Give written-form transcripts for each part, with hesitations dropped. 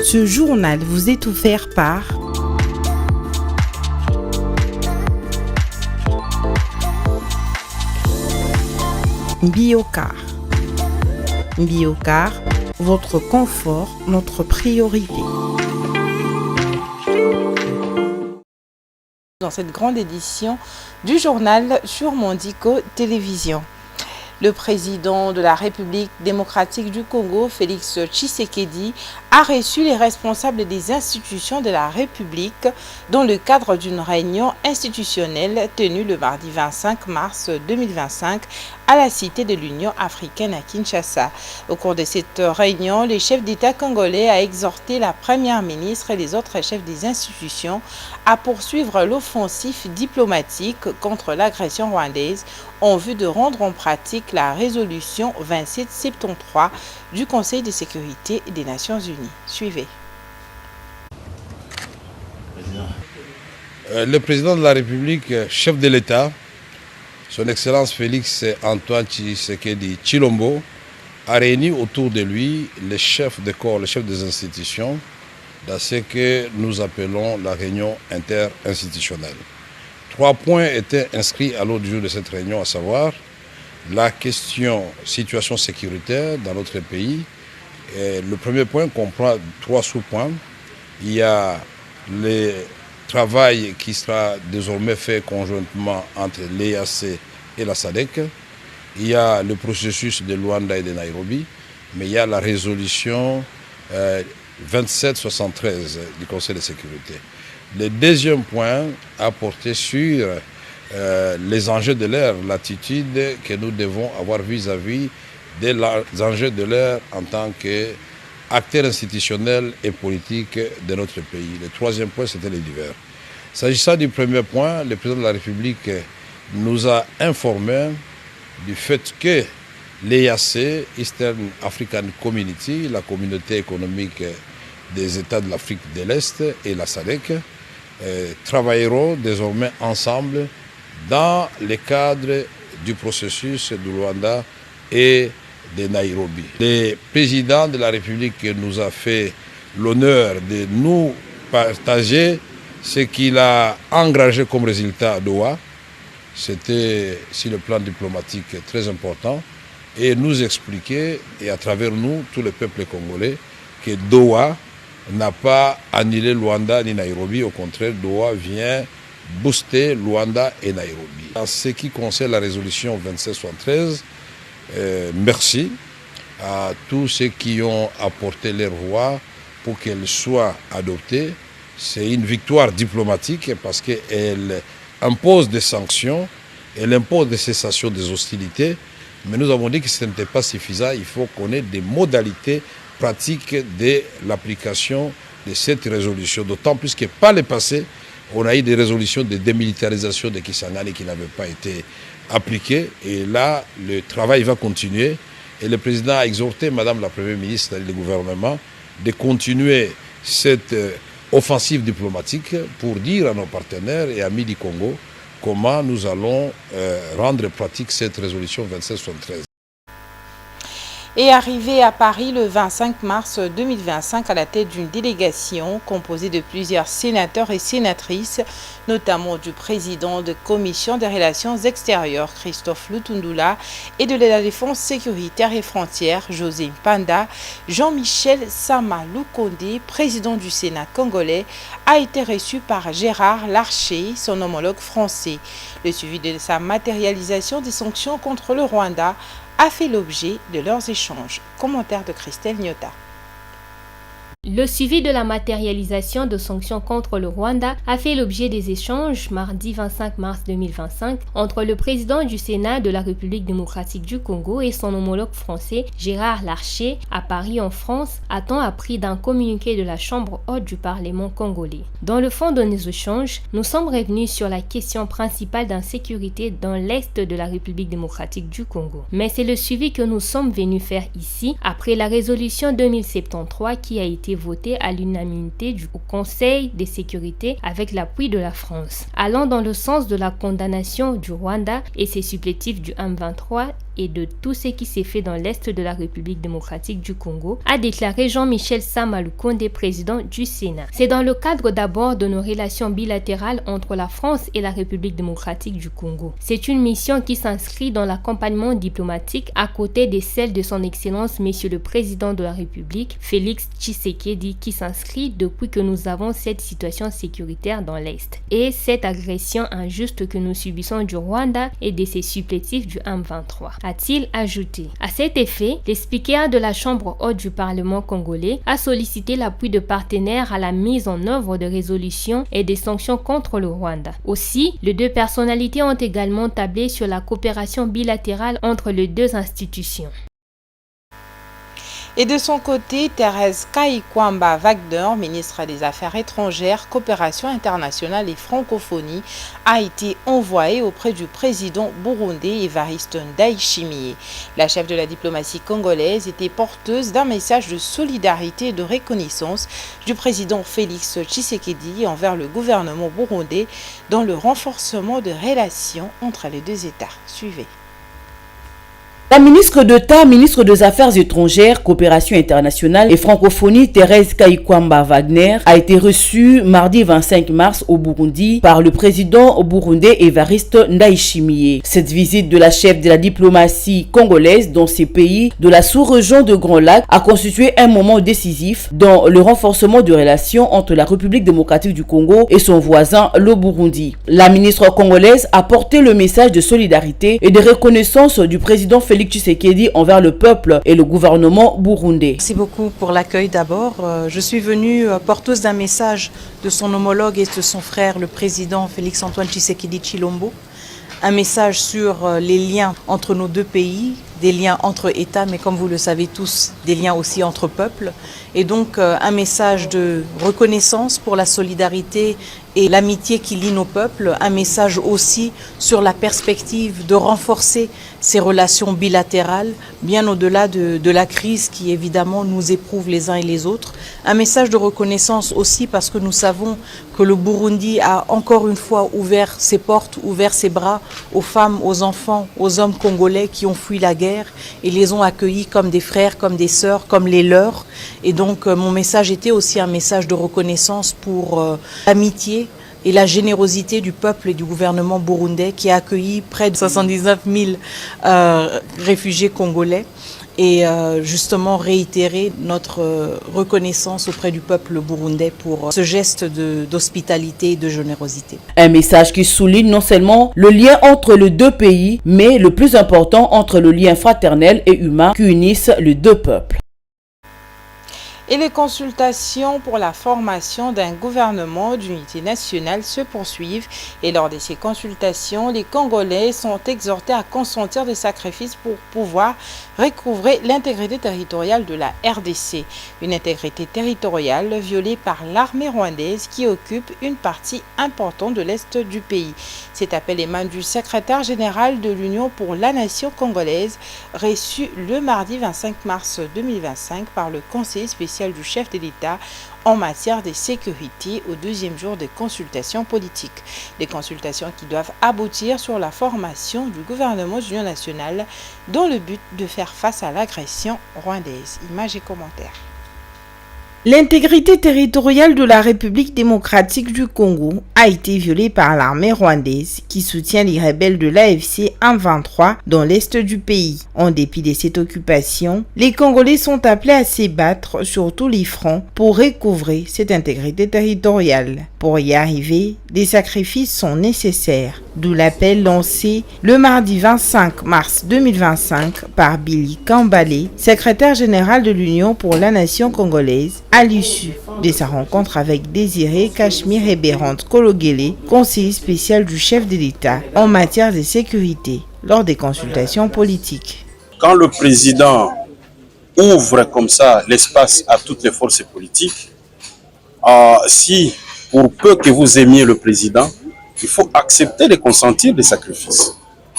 Ce journal vous est offert par Biocar. Biocar, votre confort, notre priorité. Dans cette grande édition du journal sur Mondico Télévision. Le président de la République démocratique du Congo, Félix Tshisekedi, a reçu les responsables des institutions de la République dans le cadre d'une réunion institutionnelle tenue le mardi 25 mars 2025 à la Cité de l'Union africaine à Kinshasa. Au cours de cette réunion, le chef d'État congolais a exhorté la première ministre et les autres chefs des institutions à poursuivre l'offensive diplomatique contre l'agression rwandaise en vue de rendre en pratique la résolution 2773 du Conseil de sécurité des Nations Unies. Suivez. Le président de la République, chef de l'État, son Excellence Félix Antoine Tshisekedi Tshilombo, a réuni autour de lui les chefs de corps, les chefs des institutions, dans ce que nous appelons la réunion interinstitutionnelle. 3 points étaient inscrits à l'ordre du jour de cette réunion, à savoir la question situation sécuritaire dans notre pays. Et le premier point comprend 3 sous-points. Il y a le travail qui sera désormais fait conjointement entre l'EAC et la SADC. Il y a le processus de Luanda et de Nairobi, mais il y a la résolution 2773 du Conseil de sécurité. Le deuxième point a porté sur les enjeux de l'ère, l'attitude que nous devons avoir vis-à-vis des enjeux de l'ère en tant qu'acteurs institutionnels et politiques de notre pays. Le troisième point, c'était les divers. S'agissant du premier point, le président de la République nous a informé du fait que l'EAC, Eastern African Community, la communauté économique des États de l'Afrique de l'Est et la SADC, travailleront désormais ensemble dans le cadre du processus de Luanda et de Nairobi. Le président de la République nous a fait l'honneur de nous partager ce qu'il a engagé comme résultat à Doha. C'était, sur le plan diplomatique, très important. Et nous expliquer, et à travers nous, tout le peuple congolais, que Doha n'a pas annulé Luanda ni Nairobi. Au contraire, Doha vient booster Luanda et Nairobi. En ce qui concerne la résolution 2773, merci à tous ceux qui ont apporté leur voix pour qu'elle soit adoptée. C'est une victoire diplomatique parce qu'elle impose des sanctions, elle impose des cessations des hostilités, mais nous avons dit que ce n'était pas suffisant, il faut qu'on ait des modalités pratiques de l'application de cette résolution, d'autant plus que par le passé, on a eu des résolutions de démilitarisation de Kisangani qui n'avaient pas été appliquées, et là, le travail va continuer, et le président a exhorté Madame la Première ministre et le gouvernement de continuer cette offensive diplomatique pour dire à nos partenaires et amis du Congo comment nous allons rendre pratique cette résolution 2773. Et arrivé à Paris le 25 mars 2025 à la tête d'une délégation composée de plusieurs sénateurs et sénatrices, notamment du président de commission des relations extérieures Christophe Lutundula et de la défense sécuritaire et frontières José Mpanda, Jean-Michel Sama Lukonde, président du Sénat congolais, a été reçu par Gérard Larcher, son homologue français. Le suivi de sa matérialisation des sanctions contre le Rwanda a fait l'objet de leurs échanges. Commentaire de Christelle Nyota. Le suivi de la matérialisation de sanctions contre le Rwanda a fait l'objet des échanges mardi 25 mars 2025 entre le président du Sénat de la République démocratique du Congo et son homologue français Gérard Larcher à Paris en France, a-t-on appris d'un communiqué de la Chambre haute du Parlement congolais. Dans le fond de nos échanges, nous sommes revenus sur la question principale d'insécurité dans l'est de la République démocratique du Congo. Mais c'est le suivi que nous sommes venus faire ici après la résolution 2073 qui a été été voté à l'unanimité au Conseil de sécurité avec l'appui de la France, allant dans le sens de la condamnation du Rwanda et ses supplétifs du M23 et de tout ce qui s'est fait dans l'Est de la République démocratique du Congo, a déclaré Jean-Michel Sama Lukonde, président du Sénat. C'est dans le cadre d'abord de nos relations bilatérales entre la France et la République démocratique du Congo. C'est une mission qui s'inscrit dans l'accompagnement diplomatique à côté de celle de son Excellence Monsieur le Président de la République, Félix Tshisekedi, qui s'inscrit depuis que nous avons cette situation sécuritaire dans l'Est et cette agression injuste que nous subissons du Rwanda et de ses supplétifs du M23. A-t-il ajouté. À cet effet, le speaker de la Chambre haute du Parlement congolais a sollicité l'appui de partenaires à la mise en œuvre de résolutions et des sanctions contre le Rwanda. Aussi, les deux personnalités ont également tablé sur la coopération bilatérale entre les deux institutions. Et de son côté, Thérèse Kayikwamba Wagner, ministre des Affaires étrangères, coopération internationale et francophonie, a été envoyée auprès du président burundais Evariste Ndayishimiye. La chef de la diplomatie congolaise était porteuse d'un message de solidarité et de reconnaissance du président Félix Tshisekedi envers le gouvernement burundais dans le renforcement de relations entre les deux États. Suivez. La ministre d'État, ministre des Affaires étrangères, coopération internationale et francophonie, Thérèse Kayikwamba Wagner, a été reçue mardi 25 mars au Burundi par le président burundais Evariste Ndayishimiye. Cette visite de la chef de la diplomatie congolaise dans ces pays de la sous-région de Grand Lac a constitué un moment décisif dans le renforcement de relations entre la République démocratique du Congo et son voisin, le Burundi. La ministre congolaise a porté le message de solidarité et de reconnaissance du président Félix Tshisekedi envers le peuple et le gouvernement burundais. Merci beaucoup pour l'accueil d'abord. Je suis venue porteuse d'un message de son homologue et de son frère, le président Félix-Antoine Tshisekedi Tshilombo. Un message sur les liens entre nos deux pays, des liens entre États, mais comme vous le savez tous, des liens aussi entre peuples. Et donc un message de reconnaissance pour la solidarité et l'amitié qui lie nos peuples, un message aussi sur la perspective de renforcer ces relations bilatérales, bien au-delà de la crise qui évidemment nous éprouve les uns et les autres. Un message de reconnaissance aussi parce que nous savons que le Burundi a encore une fois ouvert ses portes, ouvert ses bras aux femmes, aux enfants, aux hommes congolais qui ont fui la guerre et les ont accueillis comme des frères, comme des sœurs, comme les leurs. Et donc mon message était aussi un message de reconnaissance pour l'amitié et la générosité du peuple et du gouvernement burundais qui a accueilli près de 79 000 réfugiés congolais et justement réitérer notre reconnaissance auprès du peuple burundais pour ce geste d'hospitalité et de générosité. Un message qui souligne non seulement le lien entre les deux pays, mais le plus important entre le lien fraternel et humain qui unissent les deux peuples. Et les consultations pour la formation d'un gouvernement d'unité nationale se poursuivent. Et lors de ces consultations, les Congolais sont exhortés à consentir des sacrifices pour pouvoir recouvrer l'intégrité territoriale de la RDC. Une intégrité territoriale violée par l'armée rwandaise qui occupe une partie importante de l'Est du pays. Cet appel émane du secrétaire général de l'Union pour la nation congolaise, reçu le mardi 25 mars 2025 par le conseiller spécial du chef de l'État en matière de sécurité au deuxième jour des consultations politiques. Des consultations qui doivent aboutir sur la formation du gouvernement d'union nationale dans le but de faire face à l'agression rwandaise. Images et commentaires. L'intégrité territoriale de la République démocratique du Congo a été violée par l'armée rwandaise qui soutient les rebelles de l'AFC M23 dans l'est du pays. En dépit de cette occupation, les Congolais sont appelés à se battre sur tous les fronts pour recouvrer cette intégrité territoriale. Pour y arriver, des sacrifices sont nécessaires, d'où l'appel lancé le mardi 25 mars 2025 par Billy Kambale, secrétaire général de l'Union pour la nation congolaise, à l'issue de sa rencontre avec Désiré Cachemire Héberante Kologele, conseiller spécial du chef de l'État en matière de sécurité, lors des consultations politiques. Quand le président ouvre comme ça l'espace à toutes les forces politiques, si pour peu que vous aimiez le président, il faut accepter de consentir des sacrifices.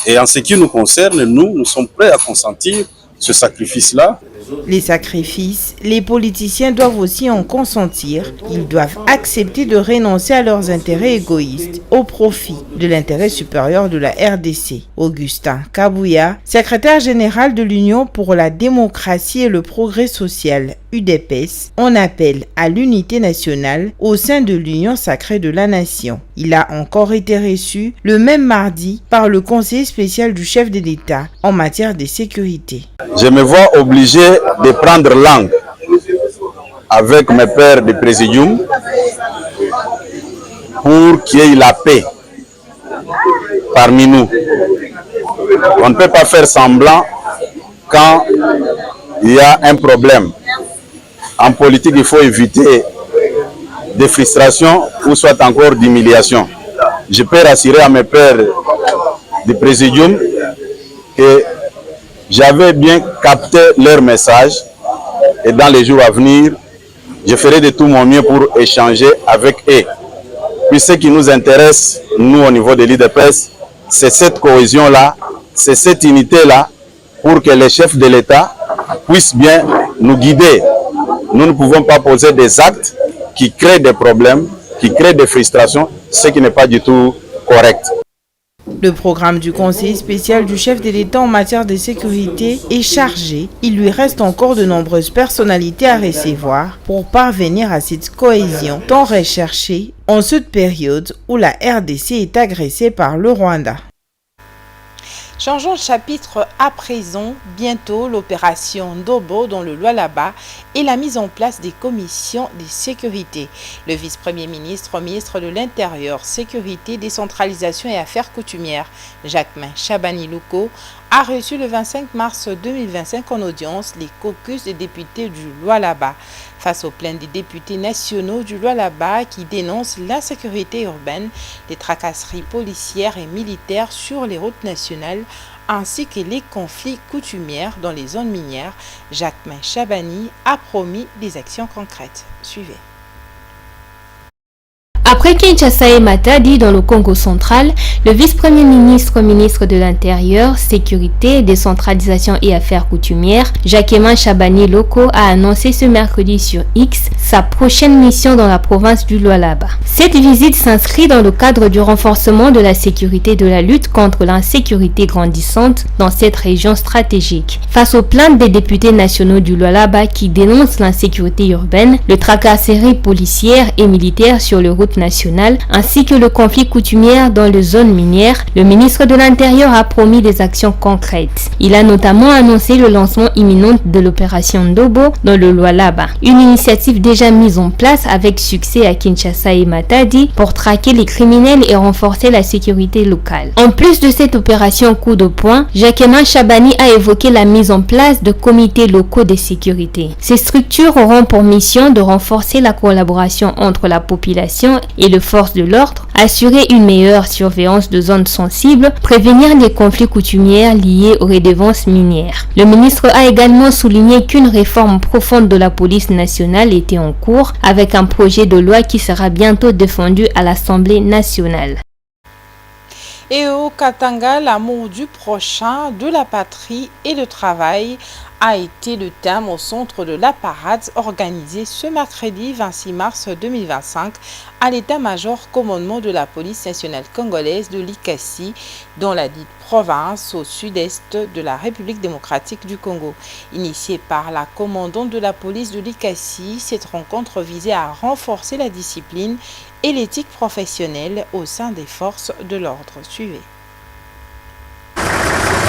Et en ce qui nous concerne, nous sommes prêts à consentir ce sacrifice-là Les sacrifices, les politiciens doivent aussi en consentir. Ils doivent accepter de renoncer à leurs intérêts égoïstes au profit de l'intérêt supérieur de la RDC. Augustin Kabouya, secrétaire général de l'Union pour la démocratie et le progrès social, UDPS, on appelle à l'unité nationale au sein de l'Union sacrée de la nation. Il a encore été reçu le même mardi par le conseiller spécial du chef de l'État en matière de sécurité. Je me vois obligé de prendre langue avec mes pairs du Présidium pour qu'il y ait la paix parmi nous. On ne peut pas faire semblant quand il y a un problème. En politique, il faut éviter des frustrations ou soit encore d'humiliation. Je peux rassurer à mes pairs du Présidium que j'avais bien capté leur message et dans les jours à venir, je ferai de tout mon mieux pour échanger avec eux. Puis ce qui nous intéresse, nous au niveau de l'UDPS, c'est cette cohésion-là, c'est cette unité-là pour que les chefs de l'État puissent bien nous guider. Nous ne pouvons pas poser des actes qui créent des problèmes, qui créent des frustrations, ce qui n'est pas du tout correct. Le programme du conseiller spécial du chef de l'État en matière de sécurité est chargé. Il lui reste encore de nombreuses personnalités à recevoir pour parvenir à cette cohésion tant recherchée en cette période où la RDC est agressée par le Rwanda. Changeons de chapitre à présent. Bientôt, l'opération Ndobo dans le Lualaba et la mise en place des commissions de sécurité. Le vice-premier ministre, ministre de l'Intérieur, Sécurité, Décentralisation et Affaires coutumières, Jacquemain Chabani-Loko, a reçu le 25 mars 2025 en audience les caucus des députés du Lualaba. Face aux plaintes des députés nationaux du Lualaba qui dénoncent l'insécurité urbaine, les tracasseries policières et militaires sur les routes nationales, ainsi que les conflits coutumières dans les zones minières, Jacquemain Chabani a promis des actions concrètes. Suivez. Après Kinshasa et Matadi dans le Congo central, le vice-premier ministre, ministre de l'Intérieur, Sécurité, Décentralisation et Affaires coutumières, Jacquemain Chabani-Loko, a annoncé ce mercredi sur X sa prochaine mission dans la province du Lualaba. Cette visite s'inscrit dans le cadre du renforcement de la sécurité et de la lutte contre l'insécurité grandissante dans cette région stratégique. Face aux plaintes des députés nationaux du Lualaba qui dénoncent l'insécurité urbaine, le tracasserie policière et militaire sur les routes nationales, ainsi que le conflit coutumière dans les zones minières, le ministre de l'Intérieur a promis des actions concrètes. Il a notamment annoncé le lancement imminent de l'opération Ndobo dans le Lualaba, une initiative déjà mise en place avec succès à Kinshasa et Matadi pour traquer les criminels et renforcer la sécurité locale. En plus de cette opération coup de poing, Jacquemain Chabani a évoqué la mise en place de comités locaux de sécurité. Ces structures auront pour mission de renforcer la collaboration entre la population et les forces de l'ordre, assurer une meilleure surveillance de zones sensibles, prévenir les conflits coutumières liés aux redevances minières. Le ministre a également souligné qu'une réforme profonde de la police nationale était en cours, avec un projet de loi qui sera bientôt défendu à l'Assemblée nationale. Et au Katanga, l'amour du prochain, de la patrie et le travail a été le thème au centre de la parade organisée ce mercredi 26 mars 2025 à l'état-major commandement de la police nationale congolaise de l'Ikassi dans la dite province au sud-est de la République démocratique du Congo. Initiée par la commandante de la police de l'Ikassi, cette rencontre visait à renforcer la discipline et l'éthique professionnelle au sein des forces de l'ordre. Suivez.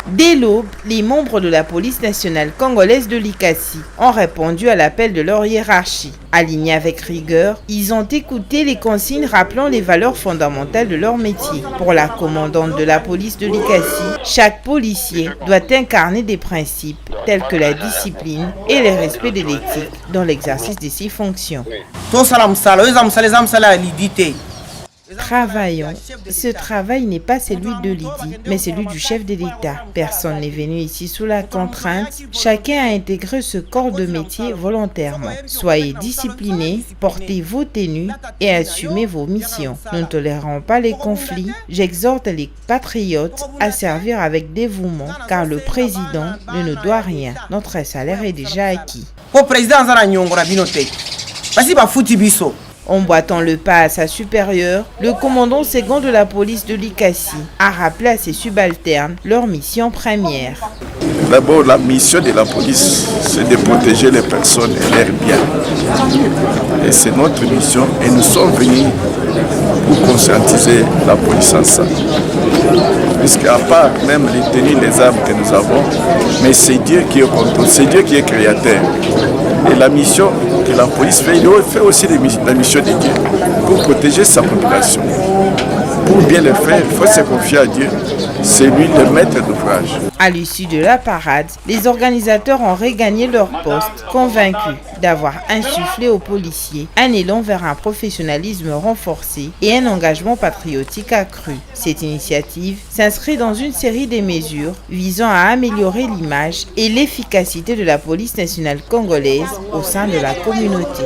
Dès l'aube, les membres de la police nationale congolaise de l'Ikassi ont répondu à l'appel de leur hiérarchie. Alignés avec rigueur, ils ont écouté les consignes rappelant les valeurs fondamentales de leur métier. Pour la commandante de la police de l'Ikassi, chaque policier doit incarner des principes tels que la discipline et le respect de l'éthique dans l'exercice de ses fonctions. Travaillons. Ce travail n'est pas celui de Lydie, mais celui du chef de l'État. Personne n'est venu ici sous la contrainte. Chacun a intégré ce corps de métier volontairement. Soyez disciplinés, portez vos tenues et assumez vos missions. Nous ne tolérons pas les conflits. J'exhorte les patriotes à servir avec dévouement, car le président ne nous doit rien. Notre salaire est déjà acquis. En boitant le pas à sa supérieure, le commandant second de la police de Likassi a rappelé à ses subalternes leur mission première. D'abord, la mission de la police, c'est de protéger les personnes et leurs biens. Et c'est notre mission et nous sommes venus pour conscientiser la police en ça. Puisqu'à part même les tenues, les armes que nous avons, mais c'est Dieu qui est contrôle, c'est Dieu qui est créateur. Et la mission que la police fait, il fait aussi la mission de Dieu pour protéger sa population. Pour bien le faire, il faut se confier à Dieu. C'est lui le maître d'ouvrage. À l'issue de la parade, les organisateurs ont regagné leur poste, convaincus d'avoir insufflé aux policiers un élan vers un professionnalisme renforcé et un engagement patriotique accru. Cette initiative s'inscrit dans une série de mesures visant à améliorer l'image et l'efficacité de la police nationale congolaise au sein de la communauté.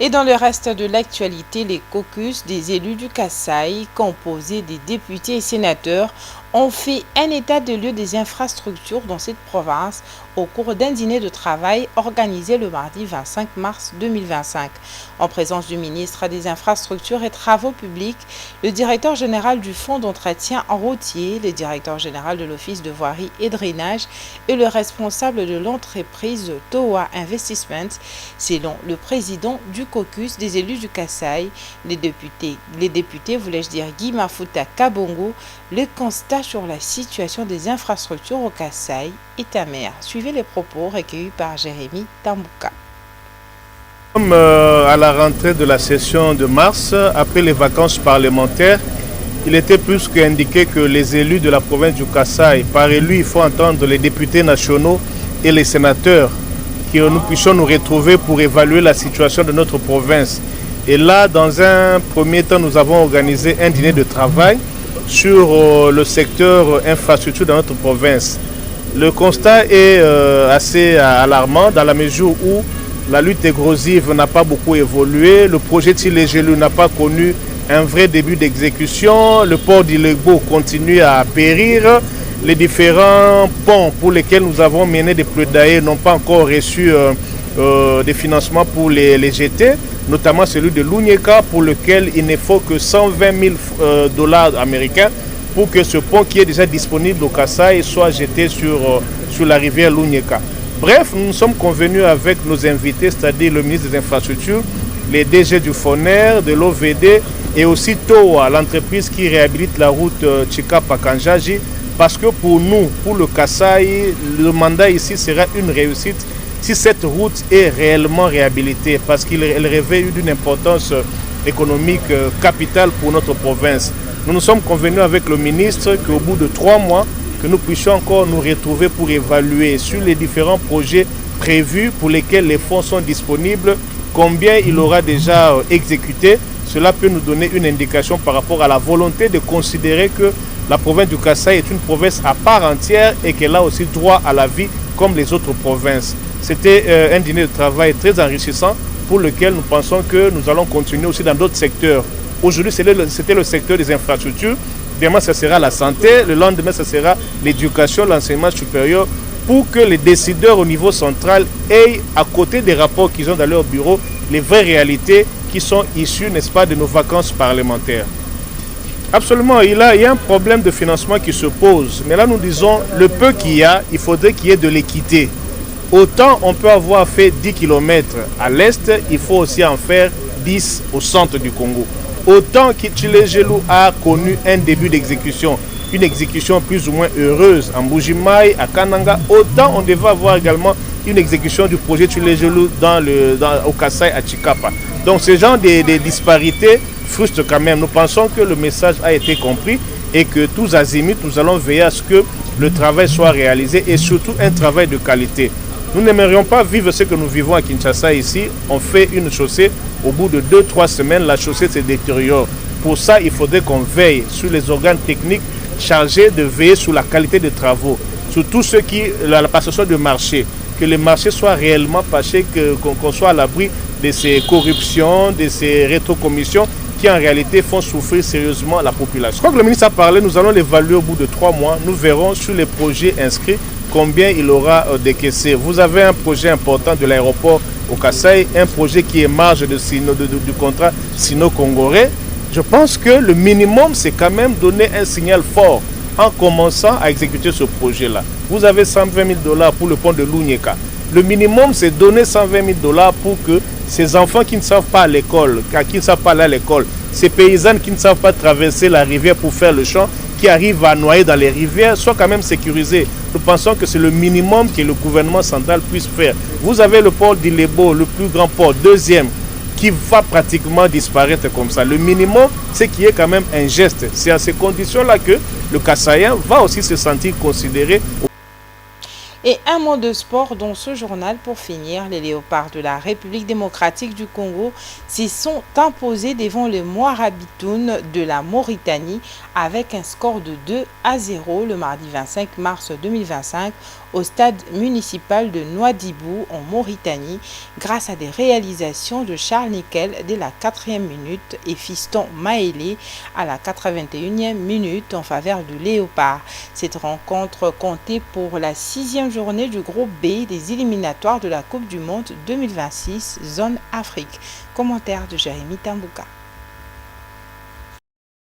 Et dans le reste de l'actualité, les caucus des élus du Kasaï, composés des députés et sénateurs, ont fait un état de lieu des infrastructures dans cette province au cours d'un dîner de travail organisé le mardi 25 mars 2025. En présence du ministre des Infrastructures et Travaux publics, le directeur général du Fonds d'entretien routier, le directeur général de l'Office de voirie et drainage et le responsable de l'entreprise Towa Investment, selon le président du caucus des élus du Kasaï, les députés, voulais-je dire Guy Mafuta Kabongo, le constat sur la situation des infrastructures au Kasaï est amer. Suivez les propos recueillis par Jérémy Tambouka. Comme à la rentrée de la session de mars, après les vacances parlementaires, il était plus qu'indiqué que les élus de la province du Kasaï, par élus, il faut entendre les députés nationaux et les sénateurs, que nous puissions nous retrouver pour évaluer la situation de notre province. Et là, dans un premier temps, nous avons organisé un dîner de travail sur le secteur infrastructure dans notre province. Le constat est assez alarmant dans la mesure où la lutte érosive n'a pas beaucoup évolué, le projet Tilé-Gelou n'a pas connu un vrai début d'exécution, le port d'Ilegbo continue à périr, les différents ponts pour lesquels nous avons mené des plaidoyers n'ont pas encore reçu des financements pour les jeter, notamment celui de Lunyeka pour lequel il ne faut que 120 000 dollars américains pour que ce pont qui est déjà disponible au Kasaï soit jeté sur la rivière Lunyeka. Bref, nous nous sommes convenus avec nos invités, c'est-à-dire le ministre des Infrastructures, les DG du FONER, de l'OVD et aussi Towa, l'entreprise qui réhabilite la route Chikapa-Kanjaji, parce que pour nous, pour le Kasaï, le mandat ici sera une réussite si cette route est réellement réhabilitée, parce qu'elle revêt d'une importance économique capitale pour notre province. Nous nous sommes convenus avec le ministre qu'au bout de 3 mois, que nous puissions encore nous retrouver pour évaluer sur les différents projets prévus pour lesquels les fonds sont disponibles, combien il aura déjà exécuté. Cela peut nous donner une indication par rapport à la volonté de considérer que la province du Kasaï est une province à part entière et qu'elle a aussi droit à la vie comme les autres provinces. C'était un dîner de travail très enrichissant pour lequel nous pensons que nous allons continuer aussi dans d'autres secteurs. Aujourd'hui, c'était le secteur des infrastructures. Demain, ce sera la santé. Le lendemain, ce sera l'éducation, l'enseignement supérieur, pour que les décideurs au niveau central aient, à côté des rapports qu'ils ont dans leur bureau, les vraies réalités qui sont issues, n'est-ce pas, de nos vacances parlementaires. Absolument, il y a un problème de financement qui se pose. Mais là, nous disons, le peu qu'il y a, il faudrait qu'il y ait de l'équité. Autant on peut avoir fait 10 km à l'est, il faut aussi en faire 10 au centre du Congo. Autant que Tilé-Gelou a connu un début d'exécution, une exécution plus ou moins heureuse en Mbuji-Mayi, à Kananga, autant on devait avoir également une exécution du projet Tilé-Gelou au Kasaï, à Chikapa. Donc ce genre de disparités frustre quand même. Nous pensons que le message a été compris et que tous azimuts, nous allons veiller à ce que le travail soit réalisé et surtout un travail de qualité. Nous n'aimerions pas vivre ce que nous vivons à Kinshasa ici. On fait une chaussée, au bout de 2-3 semaines, la chaussée se détériore. Pour ça, il faudrait qu'on veille sur les organes techniques chargés de veiller sur la qualité des travaux, sur tout ce qui la passation de marché, que les marchés soient réellement passés, qu'on soit à l'abri de ces corruptions, de ces rétrocommissions qui en réalité font souffrir sérieusement la population. Je crois que le ministre a parlé, nous allons l'évaluer au bout de 3 mois. Nous verrons sur les projets inscrits combien il aura décaissé. Vous avez un projet important de l'aéroport au Kasaï, un projet qui est marge du contrat sino-congolais. Je pense que le minimum, c'est quand même donner un signal fort en commençant à exécuter ce projet-là. Vous avez 120 000 $ pour le pont de Lunyeka. Le minimum, c'est donner 120 000 $ pour que ces enfants qui ne savent pas à l'école, qui ne savent pas aller à l'école, ces paysannes qui ne savent pas traverser la rivière pour faire le champ, qui arrivent à noyer dans les rivières, soient quand même sécurisés. Nous pensons que c'est le minimum que le gouvernement central puisse faire. Vous avez le port d'Ilebo, le plus grand port, deuxième, qui va pratiquement disparaître comme ça. Le minimum, c'est qu'il y ait quand même un geste. C'est à ces conditions-là que le Kassaïen va aussi se sentir considéré. Et un mot de sport dans ce journal pour finir. Les léopards de la République démocratique du Congo s'y sont imposés devant les Mourabitoun de la Mauritanie avec un score de 2-0 le mardi 25 mars 2025 au stade municipal de Nouadhibou en Mauritanie grâce à des réalisations de Charles Nickel dès la 4e minute et Fiston Maélé à la 81e minute en faveur du Léopard. Cette rencontre comptait pour la 6e journée du groupe B des éliminatoires de la Coupe du Monde 2026 Zone Afrique. Commentaire de Jérémy Tambouka.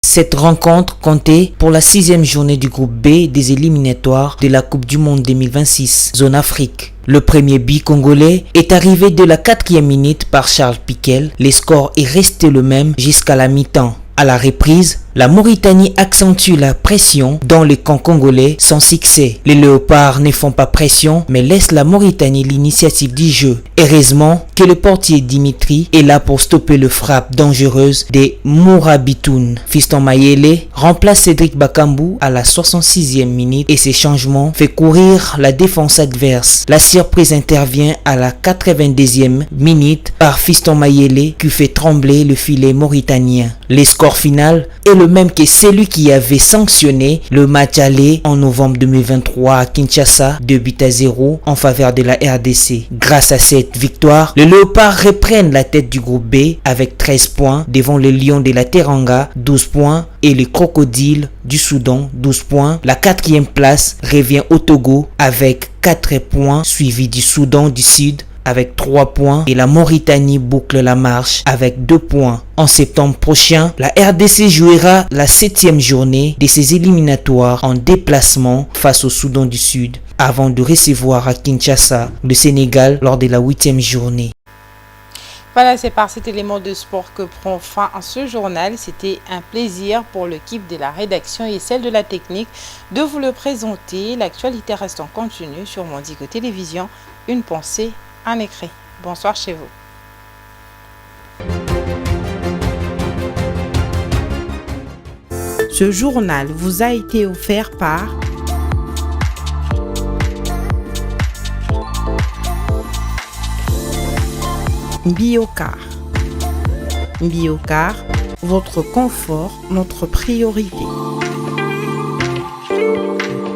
Cette rencontre comptait pour la 6e journée du groupe B des éliminatoires de la Coupe du Monde 2026 Zone Afrique. Le premier but congolais est arrivé de la 4e minute par Charles Piquel. Le score est resté le même jusqu'à la mi-temps. À la reprise, la Mauritanie accentue la pression dans le camp congolais sans succès. Les léopards ne font pas pression mais laissent la Mauritanie l'initiative du jeu. Heureusement que le portier Dimitri est là pour stopper le frappe dangereuse des Mourabitoun. Fiston Mayele remplace Cédric Bakambu à la 66e minute et ces changements fait courir la défense adverse. La surprise intervient à la 82e minute par Fiston Mayele qui fait trembler le filet mauritanien. Le score final est le même que celui qui avait sanctionné le match aller en novembre 2023 à Kinshasa, 2-0 en faveur de la RDC. Grâce à cette victoire, les Léopards reprennent la tête du groupe B avec 13 points devant les Lions de la Teranga, 12 points et les Crocodiles du Soudan, 12 points. La 4e place revient au Togo avec 4 points, suivi du Soudan du Sud avec 3 points et la Mauritanie boucle la marche avec 2 points. En septembre prochain, la RDC jouera la 7e journée de ses éliminatoires en déplacement face au Soudan du Sud avant de recevoir à Kinshasa le Sénégal lors de la 8e journée. Voilà, c'est par cet élément de sport que prend fin ce journal. C'était un plaisir pour l'équipe de la rédaction et celle de la technique de vous le présenter. L'actualité reste en continu sur Mondico Télévision. Une pensée, un écrit. Bonsoir chez vous. Ce journal vous a été offert par Biocar. Biocar, votre confort, notre priorité.